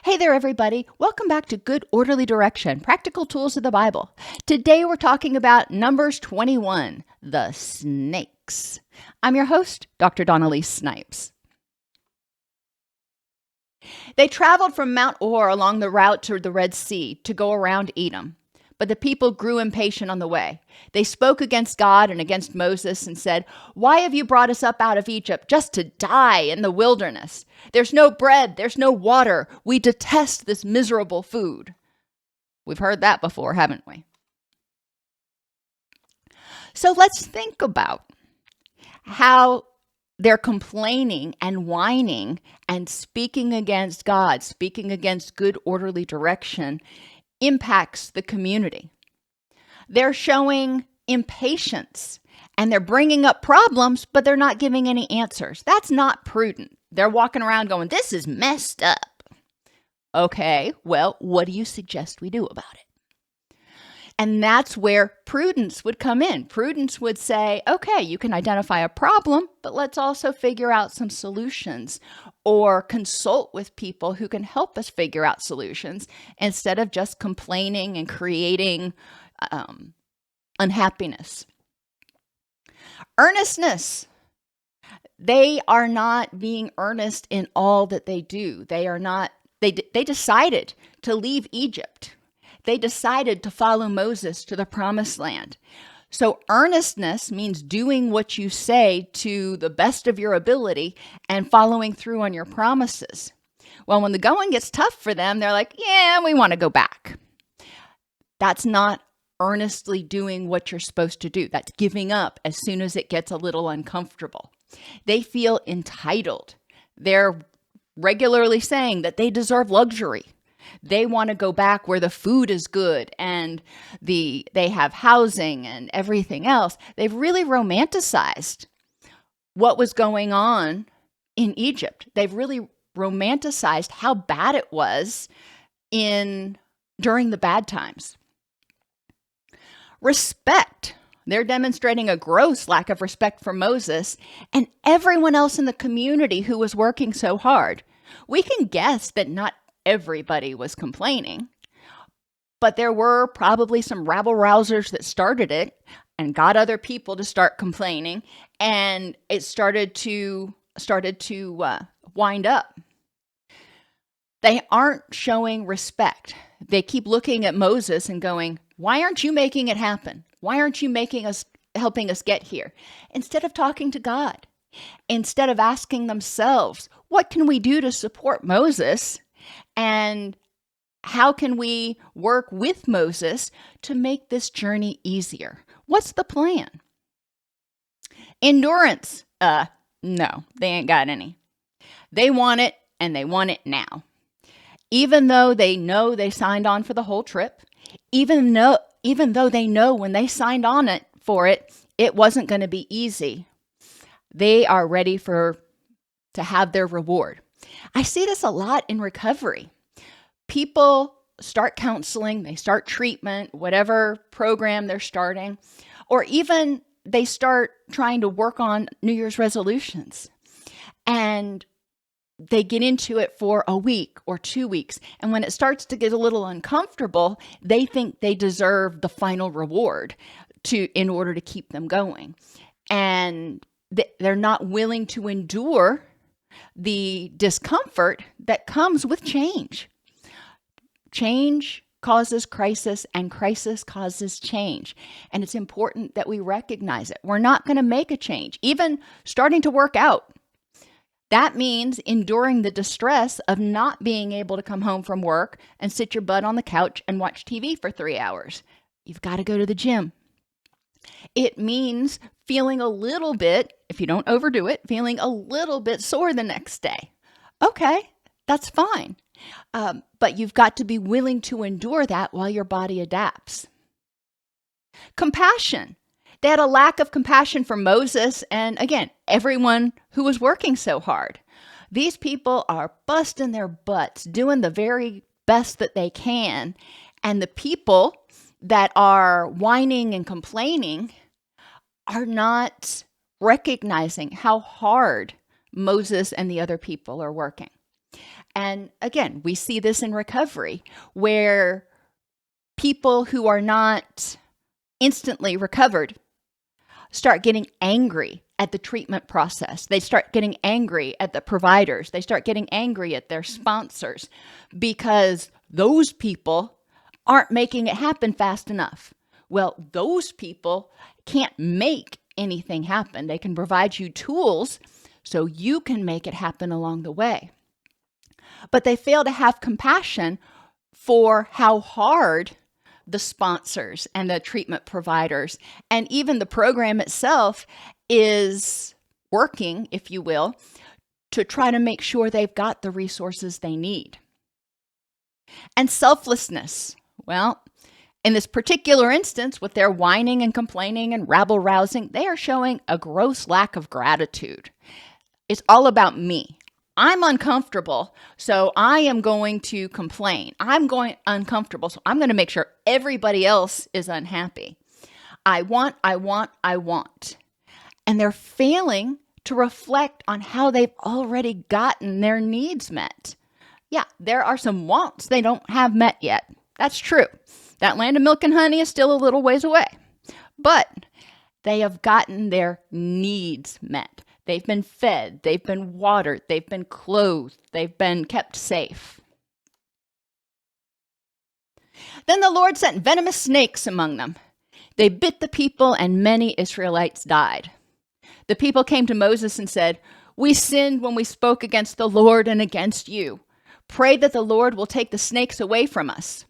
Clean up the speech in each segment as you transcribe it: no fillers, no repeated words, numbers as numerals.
Hey there, everybody. Welcome back to Good Orderly Direction, Practical Tools of the Bible. Today we're talking about Numbers 21, the snakes. I'm your host, Dr. Dawn-Elise Snipes. They traveled from Mount Or along the route to the Red Sea to go around Edom. But the people grew impatient on the way. They spoke against God and against Moses and said, "Why have you brought us up out of Egypt just to die in the wilderness? There's no bread, there's no water. We detest this miserable food." We've heard that before, haven't we? So let's think about how they're complaining and whining and speaking against God, speaking against good orderly direction, impacts the community. They're showing impatience and they're bringing up problems, but they're not giving any answers. That's not prudent. They're walking around going, "This is messed up." Okay, well, what do you suggest we do about it? And that's where prudence would come in. Prudence would say, okay, you can identify a problem, but let's also figure out some solutions or consult with people who can help us figure out solutions instead of just complaining and creating unhappiness. Earnestness. They are not being earnest in all that they do. They decided to leave Egypt. They decided to follow Moses to the promised land. So earnestness means doing what you say to the best of your ability and following through on your promises. Well, when the going gets tough for them, they're like, "Yeah, we want to go back." That's not earnestly doing what you're supposed to do. That's giving up as soon as it gets a little uncomfortable. They feel entitled. They're regularly saying that they deserve luxury. They want to go back where the food is good and they have housing and everything else. They've really romanticized what was going on in Egypt. They've really romanticized how bad it was during the bad times. Respect. They're demonstrating a gross lack of respect for Moses and everyone else in the community who was working so hard. We can guess that not everybody was complaining, but there were probably some rabble-rousers that started it and got other people to start complaining, and it started to wind up. They aren't showing respect. They keep looking at Moses and going, "Why aren't you making it happen? Why aren't you helping us get here?" Instead of talking to God, instead of asking themselves, what can we do to support Moses? And how can we work with Moses to make this journey easier? What's the plan? Endurance. No, they ain't got any. They want it, and they want it now. Even though they know they signed on for the whole trip, even though they know when they signed on for it, it wasn't going to be easy, they are ready to have their reward. I see this a lot in recovery. People start counseling, they start treatment, whatever program they're starting, or even they start trying to work on New Year's resolutions. And they get into it for a week or 2 weeks. And when it starts to get a little uncomfortable, they think they deserve the final reward in order to keep them going. And they're not willing to endure the discomfort that comes with change. Change causes crisis, and crisis causes change. And it's important that we recognize it. We're not going to make a change. Even starting to work out, that means enduring the distress of not being able to come home from work and sit your butt on the couch and watch TV for 3 hours. You've got to go to the gym. It means feeling a little bit, if you don't overdo it, feeling a little bit sore the next day. Okay, that's fine. But you've got to be willing to endure that while your body adapts. Compassion. They had a lack of compassion for Moses and, again, everyone who was working so hard. These people are busting their butts, doing the very best that they can. And the people that are whining and complaining are not recognizing how hard Moses and the other people are working. And again, we see this in recovery, where people who are not instantly recovered start getting angry at the treatment process. They start getting angry at the providers. They start getting angry at their sponsors because those people aren't making it happen fast enough. Well, those people can't make anything happen. They can provide you tools so you can make it happen along the way. But they fail to have compassion for how hard the sponsors and the treatment providers and even the program itself is working, if you will, to try to make sure they've got the resources they need. And selflessness. Well, in this particular instance, with their whining and complaining and rabble-rousing, they are showing a gross lack of gratitude. It's all about me. I'm uncomfortable, so I am going to complain. I'm going uncomfortable, so I'm going to make sure everybody else is unhappy. I want. And they're failing to reflect on how they've already gotten their needs met. Yeah, there are some wants they don't have met yet. That's true. That land of milk and honey is still a little ways away. But they have gotten their needs met. They've been fed, they've been watered, they've been clothed, they've been kept safe. Then the Lord sent venomous snakes among them. They bit the people, and many Israelites died. The people came to Moses and said, "We sinned when we spoke against the Lord and against you. Pray that the Lord will take the snakes away from us."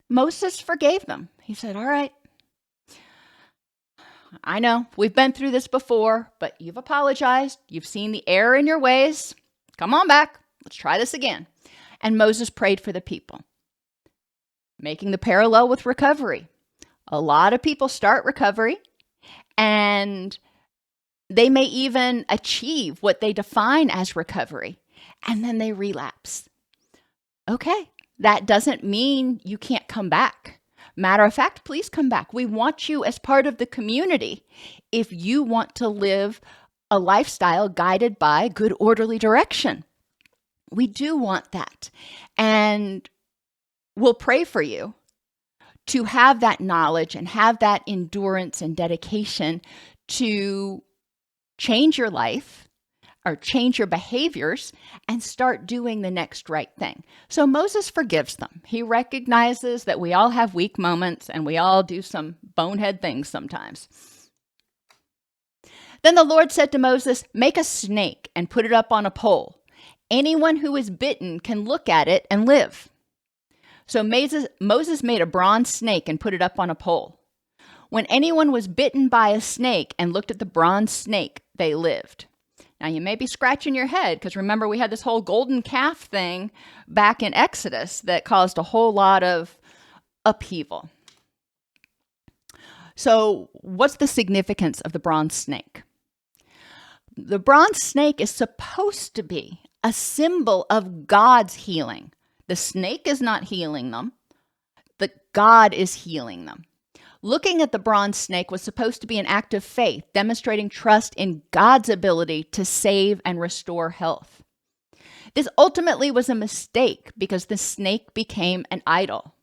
Moses forgave them. He said, "All right. I know we've been through this before, but you've apologized. You've seen the error in your ways. Come on back. Let's try this again." And Moses prayed for the people, making the parallel with recovery. A lot of people start recovery and they may even achieve what they define as recovery, and then they relapse. Okay, that doesn't mean you can't come back. Matter of fact, please come back. We want you as part of the community if you want to live a lifestyle guided by good, orderly direction. We do want that. And we'll pray for you to have that knowledge and have that endurance and dedication to change your life or change your behaviors and start doing the next right thing. So Moses forgives them. He recognizes that we all have weak moments and we all do some bonehead things sometimes. Then the Lord said to Moses, "Make a snake and put it up on a pole. Anyone who is bitten can look at it and live." So Moses made a bronze snake and put it up on a pole. When anyone was bitten by a snake and looked at the bronze snake, they lived. Now, you may be scratching your head because remember we had this whole golden calf thing back in Exodus that caused a whole lot of upheaval. So what's the significance of the bronze snake? The bronze snake is supposed to be a symbol of God's healing. The snake is not healing them, but God is healing them. Looking at the bronze snake was supposed to be an act of faith, demonstrating trust in God's ability to save and restore health. This ultimately was a mistake because the snake became an idol.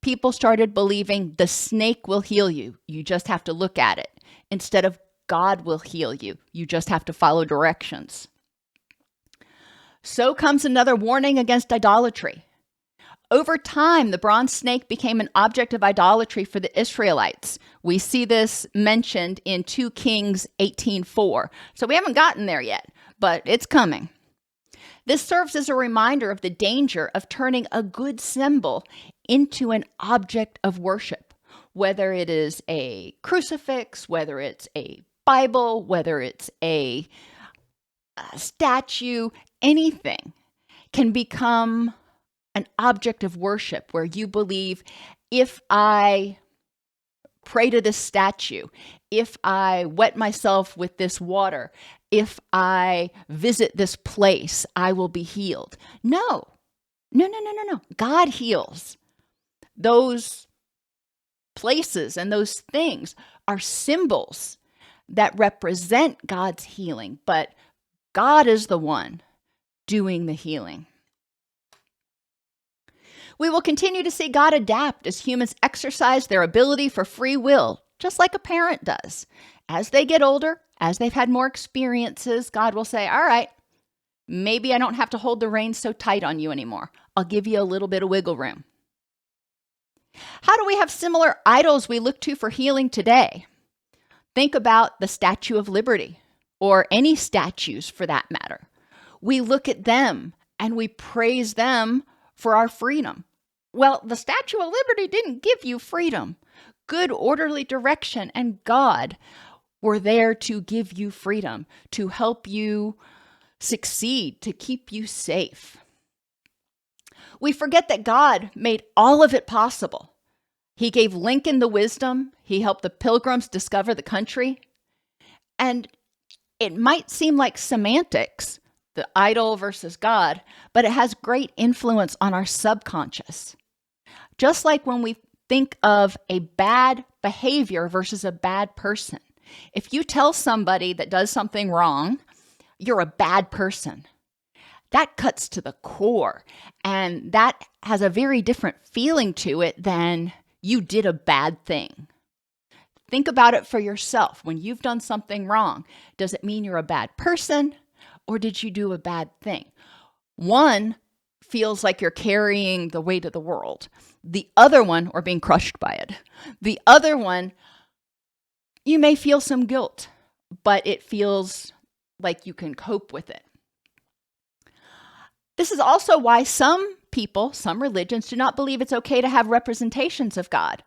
People started believing the snake will heal you. You just have to look at it. Instead of God will heal you. You just have to follow directions. So comes another warning against idolatry. Over time, the bronze snake became an object of idolatry for the Israelites. We see this mentioned in 2 Kings 18:4. So we haven't gotten there yet, but it's coming. This serves as a reminder of the danger of turning a good symbol into an object of worship, whether it is a crucifix, whether it's a Bible, whether it's a statue, anything can become an object of worship where you believe if I pray to this statue, if I wet myself with this water, if I visit this place, I will be healed. No. God heals. Those places and those things are symbols that represent God's healing, but God is the one doing the healing. We will continue to see God adapt as humans exercise their ability for free will, just like a parent does. As they get older, as they've had more experiences, God will say, all right, maybe I don't have to hold the reins so tight on you anymore. I'll give you a little bit of wiggle room. How do we have similar idols we look to for healing today? Think about the Statue of Liberty, or any statues for that matter. We look at them and we praise them for our freedom. Well, the Statue of Liberty didn't give you freedom. Good, orderly direction and God were there to give you freedom, to help you succeed, to keep you safe. We forget that God made all of it possible. He gave Lincoln the wisdom. He helped the Pilgrims discover the country. And it might seem like semantics, the idol versus God, but it has great influence on our subconscious. Just like when we think of a bad behavior versus a bad person. If you tell somebody that does something wrong, you're a bad person. That cuts to the core, and that has a very different feeling to it than you did a bad thing. Think about it for yourself. When you've done something wrong, does it mean you're a bad person, or did you do a bad thing? One feels like you're carrying the weight of the world. The other one, or being crushed by it. The other one, you may feel some guilt, but it feels like you can cope with it. This is also why some people, some religions, do not believe it's okay to have representations of God.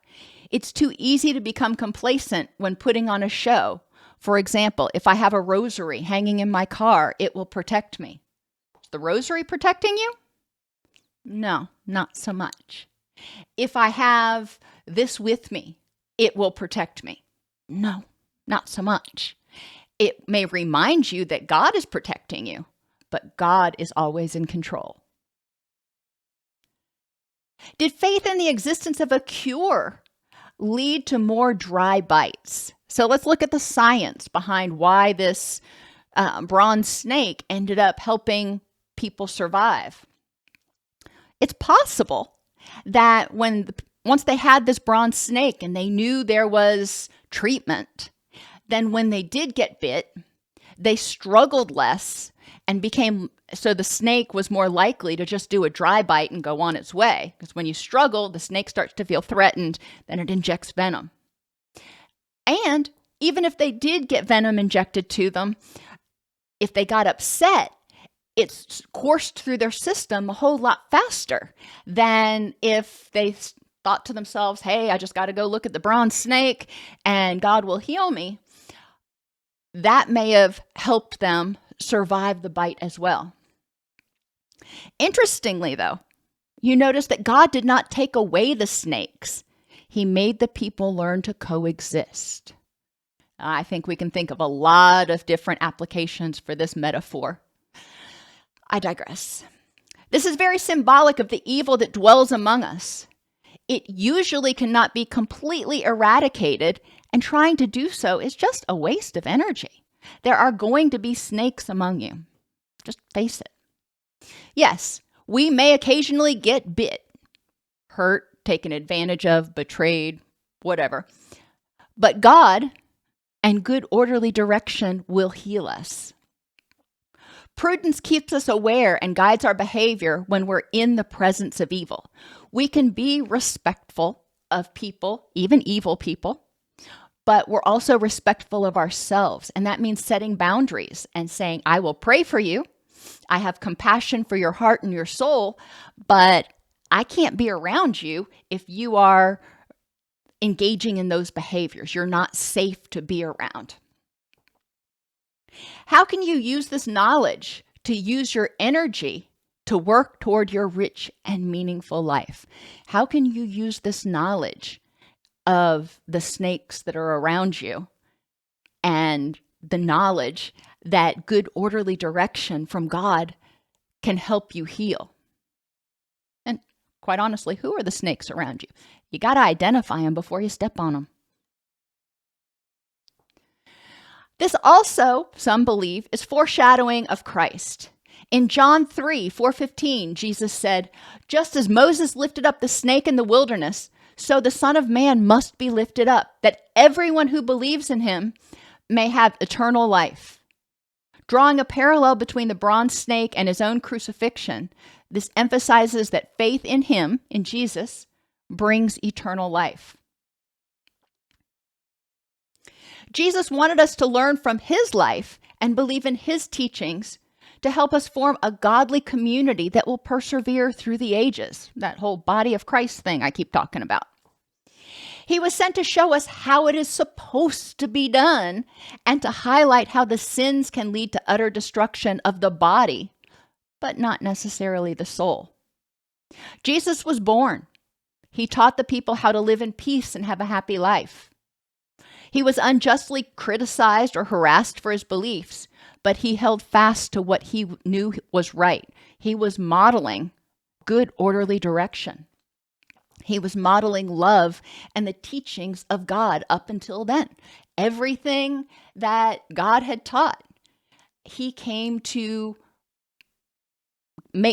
It's too easy to become complacent when putting on a show. For example, if I have a rosary hanging in my car, it will protect me. Is the rosary protecting you? No, not so much. If I have this with me, it will protect me. No, not so much. It may remind you that God is protecting you, but God is always in control. Did faith in the existence of a cure lead to more dry bites? So let's look at the science behind why this bronze snake ended up helping people survive. It's possible that once they had this bronze snake and they knew there was treatment, then when they did get bit, they struggled less and so the snake was more likely to just do a dry bite and go on its way. Because when you struggle, the snake starts to feel threatened, then it injects venom. And even if they did get venom injected to them, if they got upset, it's coursed through their system a whole lot faster than if they thought to themselves, hey, I just got to go look at the bronze snake and God will heal me. That may have helped them survive the bite as well. Interestingly, though, you notice that God did not take away the snakes. He made the people learn to coexist. I think we can think of a lot of different applications for this metaphor. I digress. This is very symbolic of the evil that dwells among us. It usually cannot be completely eradicated, and trying to do so is just a waste of energy. There are going to be snakes among you. Just face it. Yes, we may occasionally get bit, hurt, taken advantage of, betrayed, whatever. But God and good orderly direction will heal us. Prudence keeps us aware and guides our behavior when we're in the presence of evil. We can be respectful of people, even evil people, but we're also respectful of ourselves. And that means setting boundaries and saying, I will pray for you. I have compassion for your heart and your soul, but I can't be around you if you are engaging in those behaviors. You're not safe to be around. How can you use this knowledge to use your energy to work toward your rich and meaningful life? How can you use this knowledge of the snakes that are around you and the knowledge that good orderly direction from God can help you heal? And quite honestly, who are the snakes around you? You got to identify them before you step on them. This also, some believe, is foreshadowing of Christ. In John 3:4-15, Jesus said, "Just as Moses lifted up the snake in the wilderness, so the Son of Man must be lifted up, that everyone who believes in him may have eternal life." Drawing a parallel between the bronze snake and his own crucifixion, this emphasizes that faith in him, in Jesus, brings eternal life. Jesus wanted us to learn from his life and believe in his teachings to help us form a godly community that will persevere through the ages. That whole body of Christ thing I keep talking about. He was sent to show us how it is supposed to be done and to highlight how the sins can lead to utter destruction of the body, but not necessarily the soul. Jesus was born. He taught the people how to live in peace and have a happy life. He was unjustly criticized or harassed for his beliefs, but he held fast to what he knew was right. He was modeling good, orderly direction. He was modeling love and the teachings of God up until then. Everything that God had taught, he came to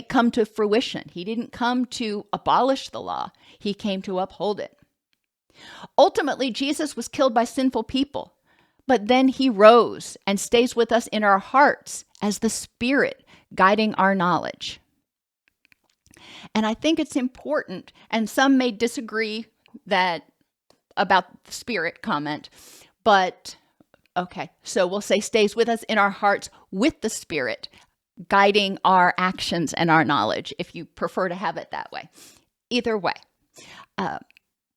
come to fruition. He didn't come to abolish the law. He came to uphold it. Ultimately, Jesus was killed by sinful people, but then he rose and stays with us in our hearts as the Spirit guiding our knowledge. And I think it's important, and some may disagree about the Spirit comment, but okay, so we'll say stays with us in our hearts with the Spirit, guiding our actions and our knowledge, if you prefer to have it that way. Either way,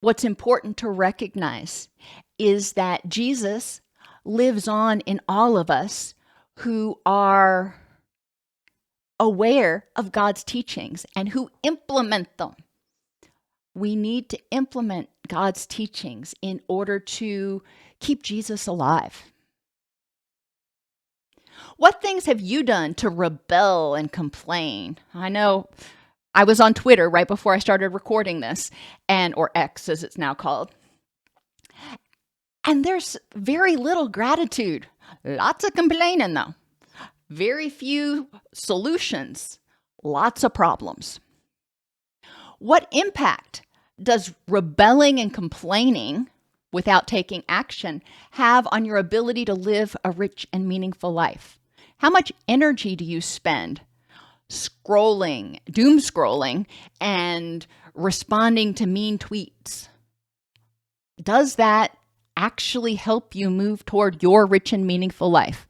what's important to recognize is that Jesus lives on in all of us who are aware of God's teachings and who implement them. We need to implement God's teachings in order to keep Jesus alive. What things have you done to rebel and complain? I know I was on Twitter right before I started recording this, or X as it's now called. And there's very little gratitude. Lots of complaining though. Very few solutions. Lots of problems. What impact does rebelling and complaining without taking action have on your ability to live a rich and meaningful life? How much energy do you spend scrolling, doom scrolling, and responding to mean tweets? Does that actually help you move toward your rich and meaningful life?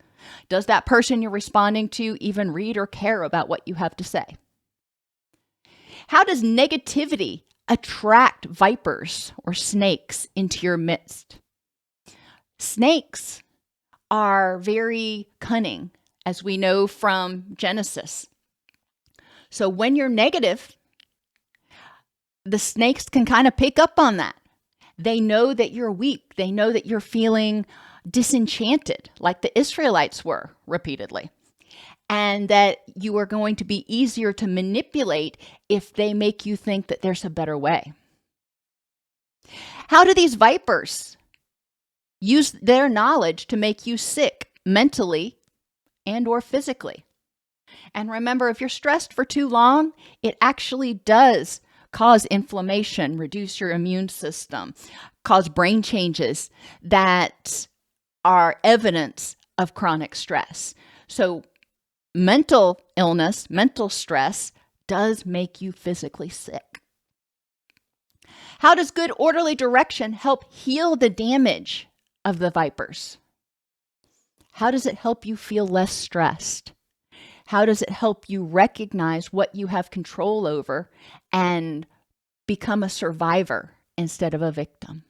Does that person you're responding to even read or care about what you have to say? How does negativity attract vipers or snakes into your midst? Snakes are very cunning, as we know from Genesis. So when you're negative, the snakes can kind of pick up on that. They know that you're weak. They know that you're feeling disenchanted, like the Israelites were repeatedly, and that you are going to be easier to manipulate if they make you think that there's a better way. How do these vipers use their knowledge to make you sick mentally and or physically? And remember, if you're stressed for too long, it actually does cause inflammation, reduce your immune system, cause brain changes that are evidence of chronic stress. So mental illness, mental stress does make you physically sick. How does good orderly direction help heal the damage of the vipers? How does it help you feel less stressed? How does it help you recognize what you have control over and become a survivor instead of a victim?